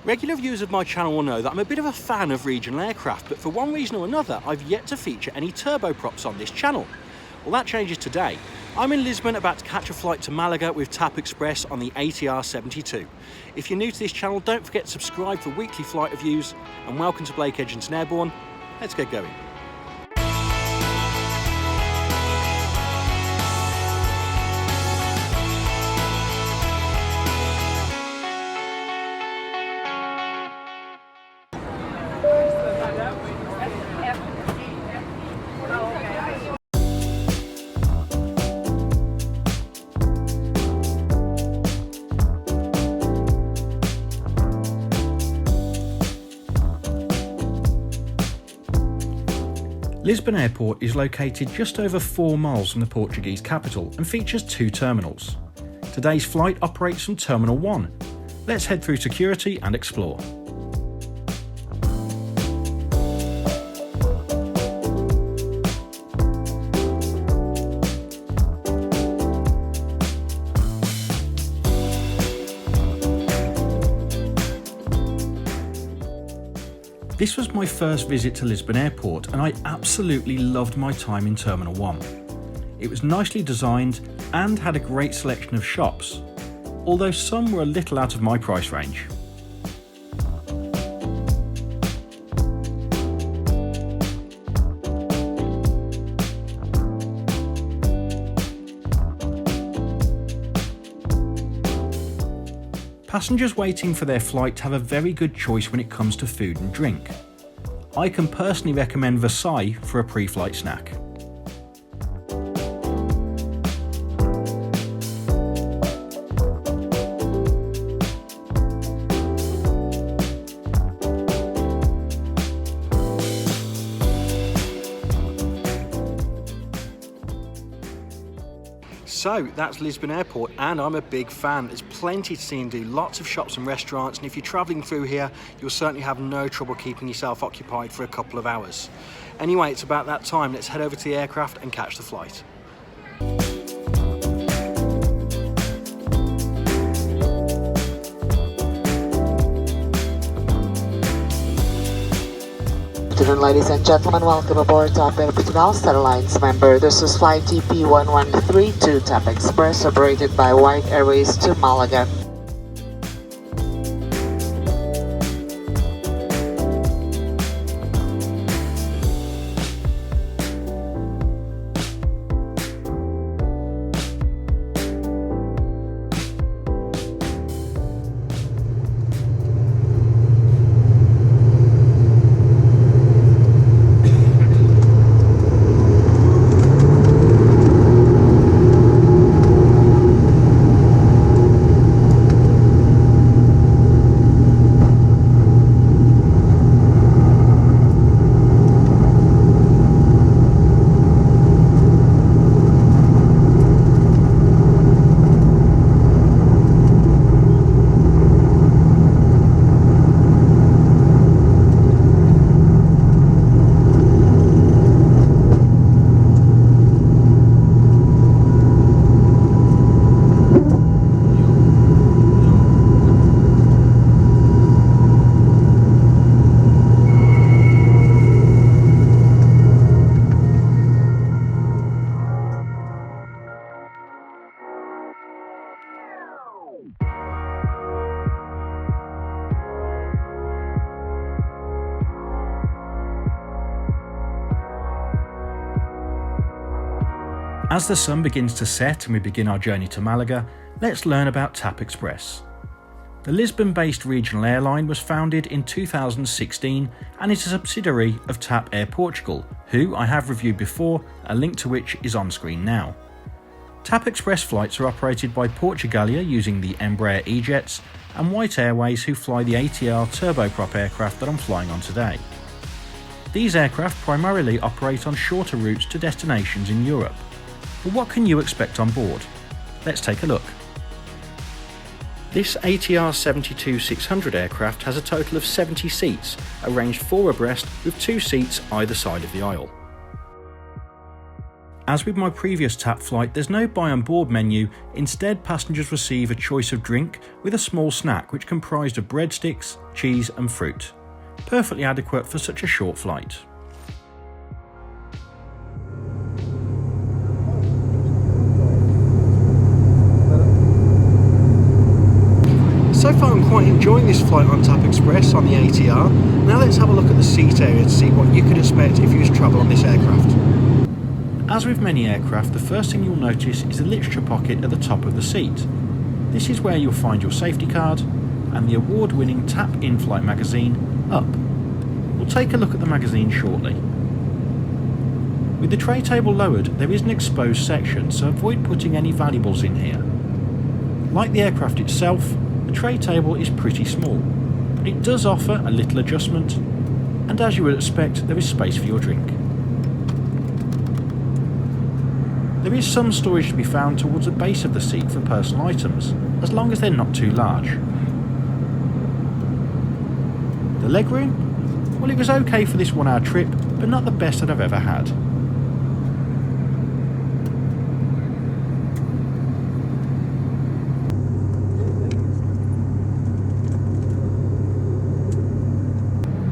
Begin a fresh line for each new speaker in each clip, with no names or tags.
Regular viewers of my channel will know that I'm a bit of a fan of regional aircraft, but for one reason or another, I've yet to feature any turboprops on this channel. Well, that changes today. I'm in Lisbon about to catch a flight to Malaga with TAP Express on the ATR 72. If you're new to this channel, don't forget to subscribe for weekly flight reviews, and welcome to Blake Edgington Airborne. Let's get going. Lisbon Airport is located just over 4 miles from the Portuguese capital and features 2 terminals. Today's flight operates from Terminal 1. Let's head through security and explore. This was my first visit to Lisbon Airport and I absolutely loved my time in Terminal 1. It was nicely designed and had a great selection of shops, although some were a little out of my price range. Passengers waiting for their flight have a very good choice when it comes to food and drink. I can personally recommend Versailles for a pre-flight snack. So that's Lisbon Airport and I'm a big fan. There's plenty to see and do, lots of shops and restaurants, and if you're travelling through here you'll certainly have no trouble keeping yourself occupied for a couple of hours. Anyway, it's about that time. Let's head over to the aircraft and catch the flight.
Good afternoon, ladies and gentlemen. Welcome aboard TAP Express Airlines member. This is flight TP1132 TAP Express operated by White Airways to Malaga.
As the sun begins to set and we begin our journey to Malaga, let's learn about TAP Express. The Lisbon-based regional airline was founded in 2016 and is a subsidiary of TAP Air Portugal, who I have reviewed before, a link to which is on screen now. TAP Express flights are operated by Portugalia using the Embraer E-Jets and White Airways, who fly the ATR turboprop aircraft that I'm flying on today. These aircraft primarily operate on shorter routes to destinations in Europe. But what can you expect on board? Let's take a look. This ATR 72-600 aircraft has a total of 70 seats, arranged 4 abreast with 2 seats either side of the aisle. As with my previous TAP flight, there's no buy on board menu. Instead, passengers receive a choice of drink with a small snack which comprised of breadsticks, cheese and fruit. Perfectly adequate for such a short flight. So far I'm quite enjoying this flight on TAP Express on the ATR. Now let's have a look at the seat area to see what you could expect if you was to travel on this aircraft. As with many aircraft, the first thing you'll notice is the literature pocket at the top of the seat. This is where you'll find your safety card and the award-winning TAP in-flight magazine, Up. We'll take a look at the magazine shortly. With the tray table lowered, there is an exposed section, so avoid putting any valuables in here. Like the aircraft itself, the tray table is pretty small, but it does offer a little adjustment, and as you would expect, there is space for your drink. There is some storage to be found towards the base of the seat for personal items, as long as they're not too large. The legroom? Well, it was okay for this 1 hour trip, but not the best that I've ever had.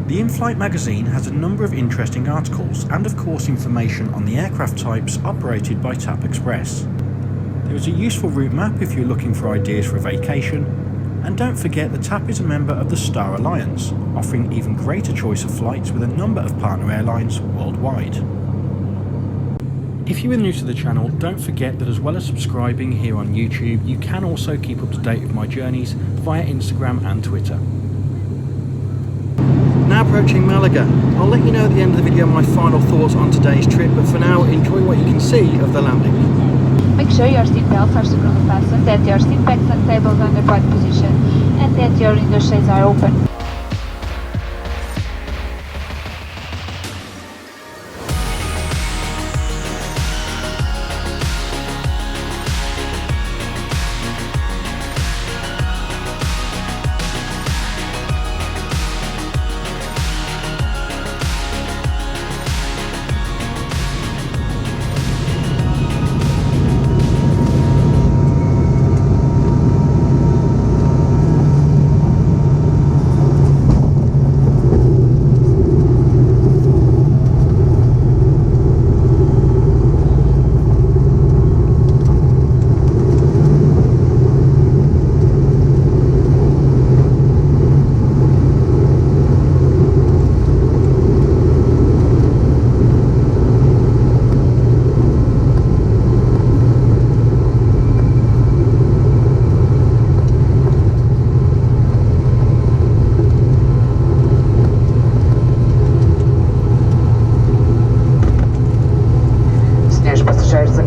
The in-flight magazine has a number of interesting articles and of course information on the aircraft types operated by TAP Express. There is a useful route map if you're looking for ideas for a vacation, and don't forget that TAP is a member of the Star Alliance, offering even greater choice of flights with a number of partner airlines worldwide. If you are new to the channel, don't forget that as well as subscribing here on YouTube, you can also keep up to date with my journeys via Instagram and Twitter. Now approaching Malaga. I'll let you know at the end of the video my final thoughts on today's trip, but for now enjoy what you can see of the landing.
Make sure your seat belts are securely fastened, that your seat backs and tables are in the right position, and that your window shades are open.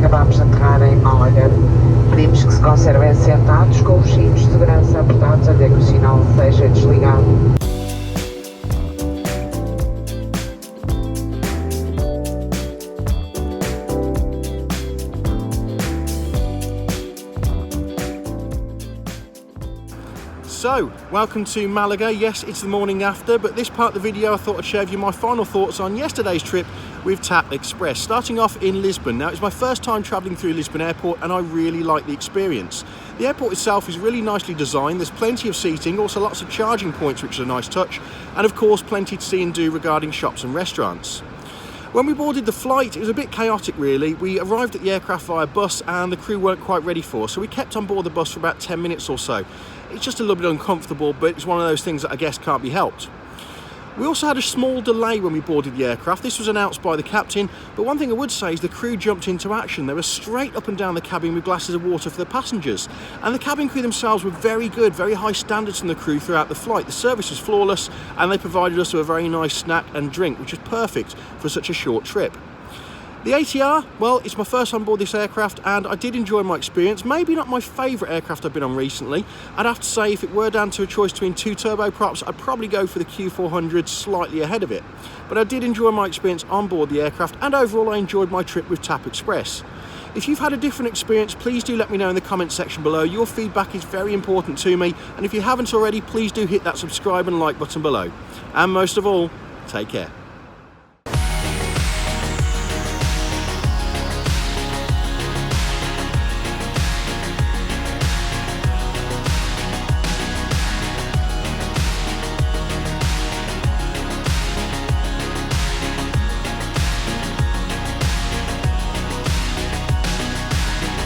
Acabamos de entrar em Malaga. Pedimos que se conservem sentados com os cintos de segurança apertados até que o sinal seja desligado.
So, welcome to Malaga. Yes, it's the morning after, but this part of the video I thought I'd share with you my final thoughts on yesterday's trip with TAP Express, starting off in Lisbon. Now, it's my first time travelling through Lisbon Airport and I really like the experience. The airport itself is really nicely designed. There's plenty of seating, also lots of charging points, which is a nice touch, and of course plenty to see and do regarding shops and restaurants. When we boarded the flight, it was a bit chaotic really. We arrived at the aircraft via bus and the crew weren't quite ready for us, so we kept on board the bus for about 10 minutes or so. It's just a little bit uncomfortable, but it's one of those things that I guess can't be helped. We also had a small delay when we boarded the aircraft. This was announced by the captain, but one thing I would say is the crew jumped into action. They were straight up and down the cabin with glasses of water for the passengers. And the cabin crew themselves were very good, very high standards from the crew throughout the flight. The service was flawless and they provided us with a very nice snack and drink, which was perfect for such a short trip. The ATR, well, it's my first on board this aircraft and I did enjoy my experience. Maybe not my favourite aircraft I've been on recently. I'd have to say if it were down to a choice between two turboprops, I'd probably go for the Q400 slightly ahead of it. But I did enjoy my experience on board the aircraft and overall I enjoyed my trip with TAP Express. If you've had a different experience, please do let me know in the comments section below. Your feedback is very important to me, and if you haven't already, please do hit that subscribe and like button below. And most of all, take care.